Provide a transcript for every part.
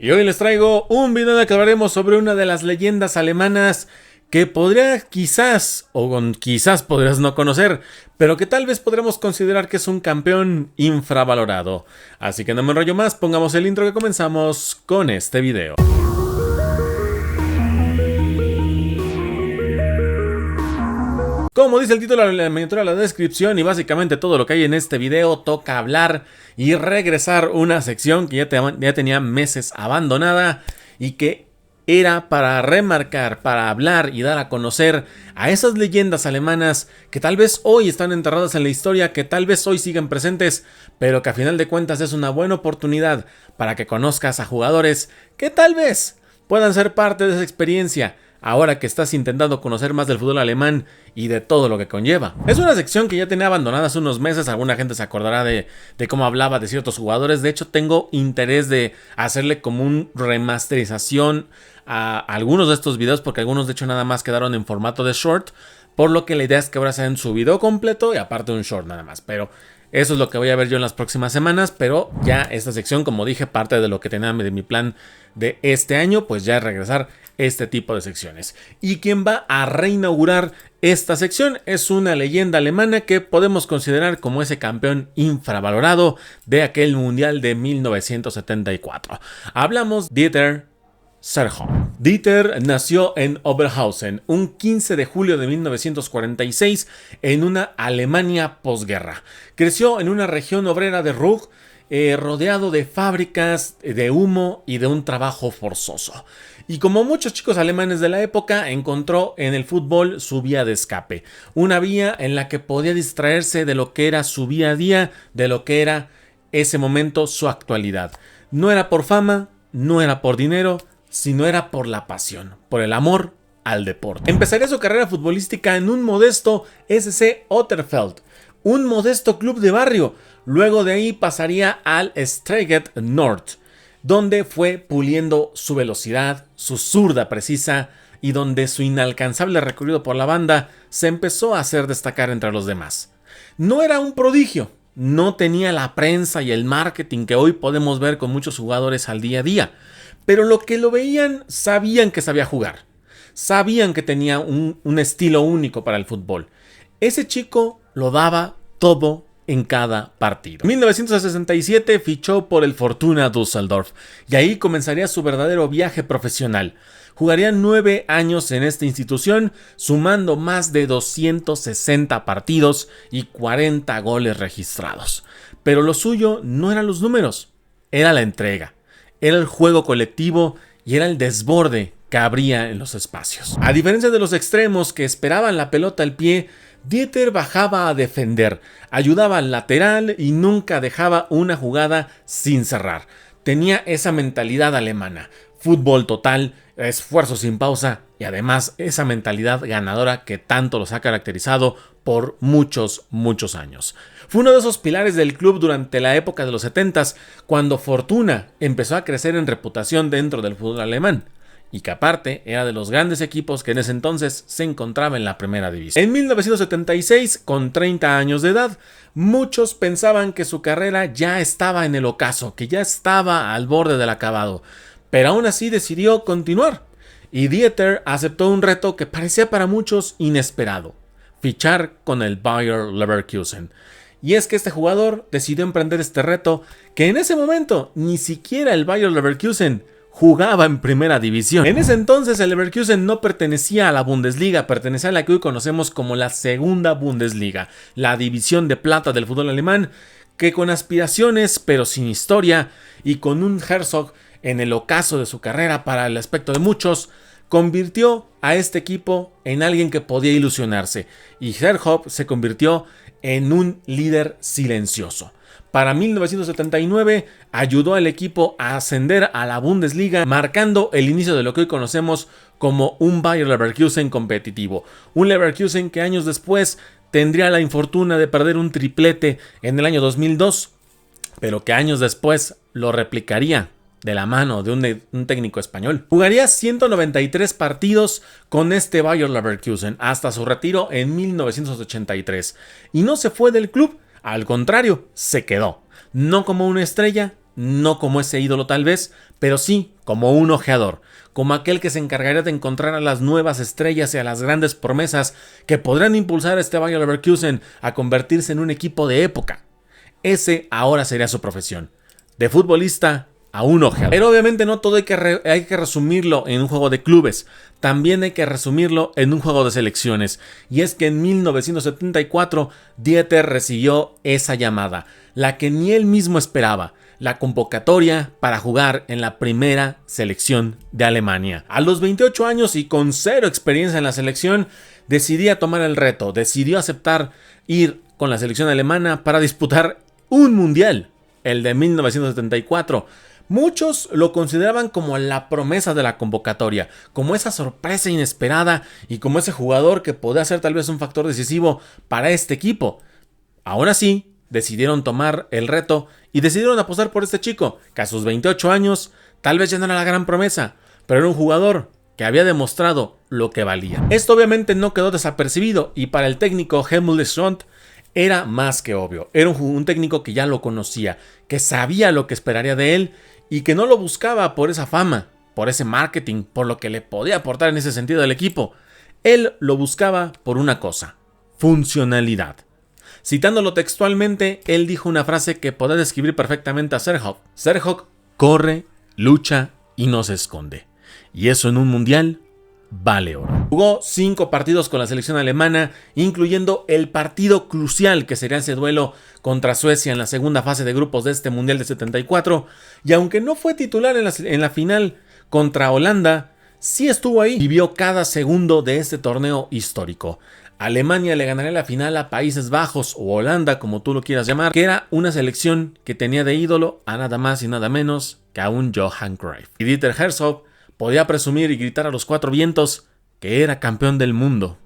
Y hoy les traigo un video en el que hablaremos sobre una de las leyendas alemanas que podría quizás, quizás podrías no conocer, pero que tal vez podremos considerar que es un campeón infravalorado. Así que no me enrollo más, pongamos el intro que comenzamos con este video. Como dice el título de la miniatura, la descripción y básicamente todo lo que hay en este video, toca hablar y regresar una sección que ya tenía meses abandonada y que era para remarcar, para hablar y dar a conocer a esas leyendas alemanas que tal vez hoy están enterradas en la historia, que tal vez hoy siguen presentes, pero que a final de cuentas es una buena oportunidad para que conozcas a jugadores que tal vez puedan ser parte de esa experiencia. Ahora que estás intentando conocer más del fútbol alemán y de todo lo que conlleva. Es una sección que ya tenía abandonada hace unos meses. Alguna gente se acordará de cómo hablaba de ciertos jugadores. De hecho, tengo interés de hacerle como una remasterización a algunos de estos videos, porque algunos de hecho nada más quedaron en formato de short. Por lo que la idea es que ahora sean su video completo y aparte un short nada más. Pero eso es lo que voy a ver yo en las próximas semanas, pero ya esta sección, como dije, parte de lo que tenía de mi plan de este año, pues ya es regresar este tipo de secciones. Y quien va a reinaugurar esta sección es una leyenda alemana que podemos considerar como ese campeón infravalorado de aquel mundial de 1974. Hablamos de Dieter Zerhoff. Dieter nació en Oberhausen un 15 de julio de 1946 en una Alemania posguerra. Creció en una región obrera de Ruhr, rodeado de fábricas, de humo y de un trabajo forzoso. Y como muchos chicos alemanes de la época, encontró en el fútbol su vía de escape. Una vía en la que podía distraerse de lo que era su día a día, de lo que era ese momento su actualidad. No era por fama, no era por dinero, sino era por la pasión, por el amor al deporte. Empezaría su carrera futbolística en un modesto SC Otterfeld, un modesto club de barrio. Luego de ahí pasaría al Streget Nord, donde fue puliendo su velocidad, su zurda precisa y donde su inalcanzable recorrido por la banda se empezó a hacer destacar entre los demás. No era un prodigio, no tenía la prensa y el marketing que hoy podemos ver con muchos jugadores al día a día, pero lo que lo veían sabían que sabía jugar, sabían que tenía un estilo único para el fútbol. Ese chico lo daba todo en cada partido. En 1967 fichó por el Fortuna Düsseldorf y ahí comenzaría su verdadero viaje profesional. Jugaría 9 años en esta institución, sumando más de 260 partidos y 40 goles registrados. Pero lo suyo no eran los números, era la entrega, era el juego colectivo y era el desborde que abría en los espacios. A diferencia de los extremos que esperaban la pelota al pie, Dieter bajaba a defender, ayudaba al lateral y nunca dejaba una jugada sin cerrar. Tenía esa mentalidad alemana, fútbol total, esfuerzo sin pausa y además esa mentalidad ganadora que tanto los ha caracterizado por muchos años. Fue uno de esos pilares del club durante la época de los 70s, cuando Fortuna empezó a crecer en reputación dentro del fútbol alemán. Y que aparte era de los grandes equipos que en ese entonces se encontraba en la primera división. En 1976, con 30 años de edad, muchos pensaban que su carrera ya estaba en el ocaso, que ya estaba al borde del acabado, pero aún así decidió continuar. Y Dieter aceptó un reto que parecía para muchos inesperado: fichar con el Bayer Leverkusen. Y es que este jugador decidió emprender este reto que en ese momento ni siquiera el Bayer Leverkusen jugaba en primera división. En ese entonces el Leverkusen no pertenecía a la Bundesliga, pertenecía a la que hoy conocemos como la segunda Bundesliga, la división de plata del fútbol alemán, que con aspiraciones pero sin historia y con un Herzog en el ocaso de su carrera para el aspecto de muchos, convirtió a este equipo en alguien que podía ilusionarse, y Zerhoff se convirtió en un líder silencioso. Para 1979 ayudó al equipo a ascender a la Bundesliga, marcando el inicio de lo que hoy conocemos como un Bayer Leverkusen competitivo. Un Leverkusen que años después tendría la infortuna de perder un triplete en el año 2002, pero que años después lo replicaría de la mano de un técnico español. Jugaría 193 partidos con este Bayer Leverkusen hasta su retiro en 1983 y no se fue del club. Al contrario, se quedó, no como una estrella, no como ese ídolo tal vez, pero sí como un ojeador, como aquel que se encargaría de encontrar a las nuevas estrellas y a las grandes promesas que podrán impulsar a este Bayer Leverkusen a convertirse en un equipo de época. Ese ahora sería su profesión, de futbolista a un ojeador. Pero obviamente no todo hay que resumirlo en un juego de clubes, también hay que resumirlo en un juego de selecciones. Y es que en 1974 Dieter recibió esa llamada, la que ni él mismo esperaba, la convocatoria para jugar en la primera selección de Alemania. A los 28 años y con cero experiencia en la selección, decidía tomar el reto, decidió aceptar ir con la selección alemana para disputar un mundial, el de 1974. Muchos lo consideraban como la promesa de la convocatoria, como esa sorpresa inesperada y como ese jugador que podía ser tal vez un factor decisivo para este equipo. Aún así, decidieron tomar el reto y decidieron apostar por este chico, que a sus 28 años tal vez ya no era la gran promesa, pero era un jugador que había demostrado lo que valía. Esto obviamente no quedó desapercibido y para el técnico Helmut Schott era más que obvio. Era un técnico que ya lo conocía, que sabía lo que esperaría de él y que no lo buscaba por esa fama, por ese marketing, por lo que le podía aportar en ese sentido al equipo. Él lo buscaba por una cosa: funcionalidad. Citándolo textualmente, él dijo una frase que podía describir perfectamente a Serhog. Serhog corre, lucha y no se esconde. Y eso en un mundial vale oro. Jugó 5 partidos con la selección alemana, incluyendo el partido crucial que sería ese duelo contra Suecia en la segunda fase de grupos de este Mundial de 74, y aunque no fue titular en la final contra Holanda, sí estuvo ahí y vio cada segundo de este torneo histórico. Alemania le ganaría la final a Países Bajos o Holanda, como tú lo quieras llamar, que era una selección que tenía de ídolo a nada más y nada menos que a un Johan Cruyff. Y Dieter Herzog podía presumir y gritar a los 4 vientos que era campeón del mundo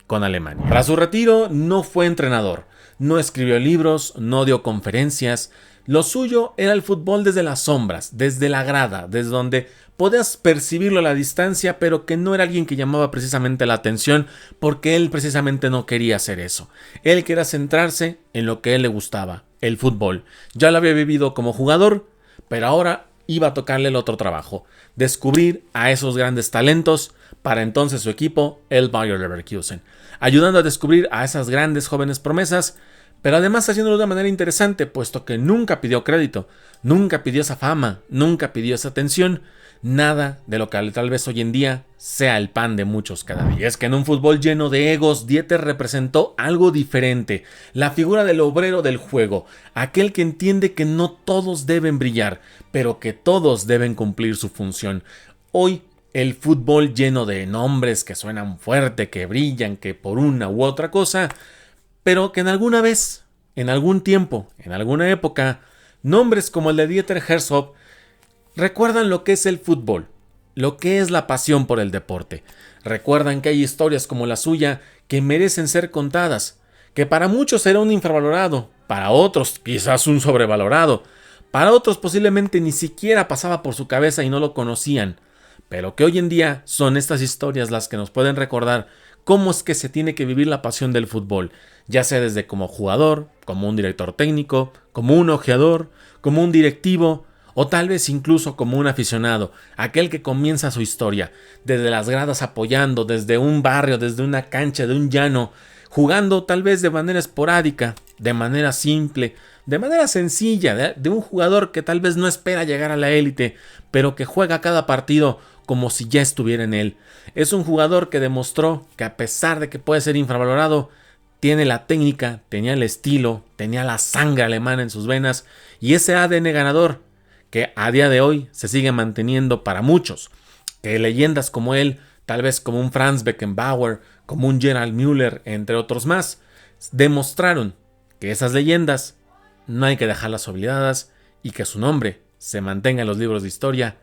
con Alemania. Tras su retiro no fue entrenador, no escribió libros, no dio conferencias. Lo suyo era el fútbol desde las sombras, desde la grada, desde donde podías percibirlo a la distancia, pero que no era alguien que llamaba precisamente la atención, porque él precisamente no quería hacer eso. Él quería centrarse en lo que a él le gustaba, el fútbol. Ya lo había vivido como jugador, pero ahora iba a tocarle el otro trabajo: descubrir a esos grandes talentos para entonces su equipo, el Bayer Leverkusen, ayudando a descubrir a esas grandes jóvenes promesas, pero además haciéndolo de una manera interesante, puesto que nunca pidió crédito, nunca pidió esa fama, nunca pidió esa atención, nada de lo que tal vez hoy en día sea el pan de muchos cada día. Y es que en un fútbol lleno de egos, Dieter representó algo diferente, la figura del obrero del juego, aquel que entiende que no todos deben brillar, pero que todos deben cumplir su función. Hoy, el fútbol lleno de nombres que suenan fuerte, que brillan, que por una u otra cosa, pero que en alguna vez, en algún tiempo, en alguna época, nombres como el de Dieter Herzog recuerdan lo que es el fútbol, lo que es la pasión por el deporte. Recuerdan que hay historias como la suya que merecen ser contadas, que para muchos era un infravalorado, para otros quizás un sobrevalorado, para otros posiblemente ni siquiera pasaba por su cabeza y no lo conocían, pero que hoy en día son estas historias las que nos pueden recordar cómo es que se tiene que vivir la pasión del fútbol, ya sea desde como jugador, como un director técnico, como un ojeador, como un directivo, o tal vez incluso como un aficionado, aquel que comienza su historia, desde las gradas apoyando, desde un barrio, desde una cancha, de un llano, jugando tal vez de manera esporádica, de manera simple, de manera sencilla, de un jugador que tal vez no espera llegar a la élite, pero que juega cada partido como si ya estuviera en él. Es un jugador que demostró que a pesar de que puede ser infravalorado, tiene la técnica, tenía el estilo, tenía la sangre alemana en sus venas y ese ADN ganador que a día de hoy se sigue manteniendo para muchos, que leyendas como él, tal vez como un Franz Beckenbauer, como un Gerald Müller, entre otros más, demostraron que esas leyendas no hay que dejarlas olvidadas y que su nombre se mantenga en los libros de historia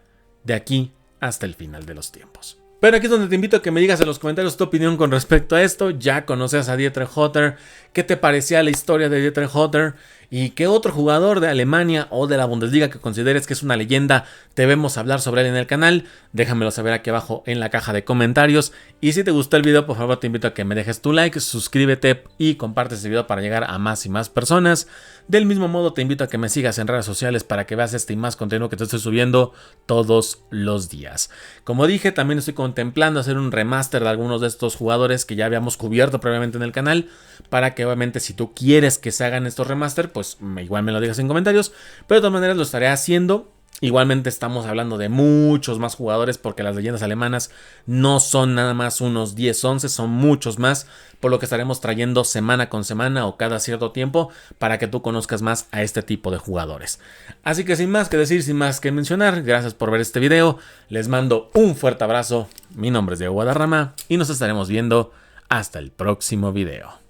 de aquí hasta el final de los tiempos. Pero aquí es donde te invito a que me digas en los comentarios tu opinión con respecto a esto. Ya conoces a Dieter Hotter, ¿qué te parecía la historia de Dieter Hotter? y qué otro jugador de Alemania o de la Bundesliga que consideres que es una leyenda debemos hablar sobre él en el canal. Déjamelo saber aquí abajo en la caja de comentarios. Y si te gustó el video, por favor te invito a que me dejes tu like, suscríbete y comparte este video para llegar a más y más personas. Del mismo modo te invito a que me sigas en redes sociales para que veas este y más contenido que te estoy subiendo todos los días. Como dije, también estoy contemplando hacer un remaster de algunos de estos jugadores que ya habíamos cubierto previamente en el canal, para que obviamente si tú quieres que se hagan estos remaster, pues igual me lo digas en comentarios, pero de todas maneras lo estaré haciendo. Igualmente estamos hablando de muchos más jugadores porque las leyendas alemanas no son nada más unos 10-11, son muchos más, por lo que estaremos trayendo semana con semana o cada cierto tiempo para que tú conozcas más a este tipo de jugadores. Así que sin más que decir, sin más que mencionar, gracias por ver este video, les mando un fuerte abrazo, mi nombre es Diego Guadarrama y nos estaremos viendo hasta el próximo video.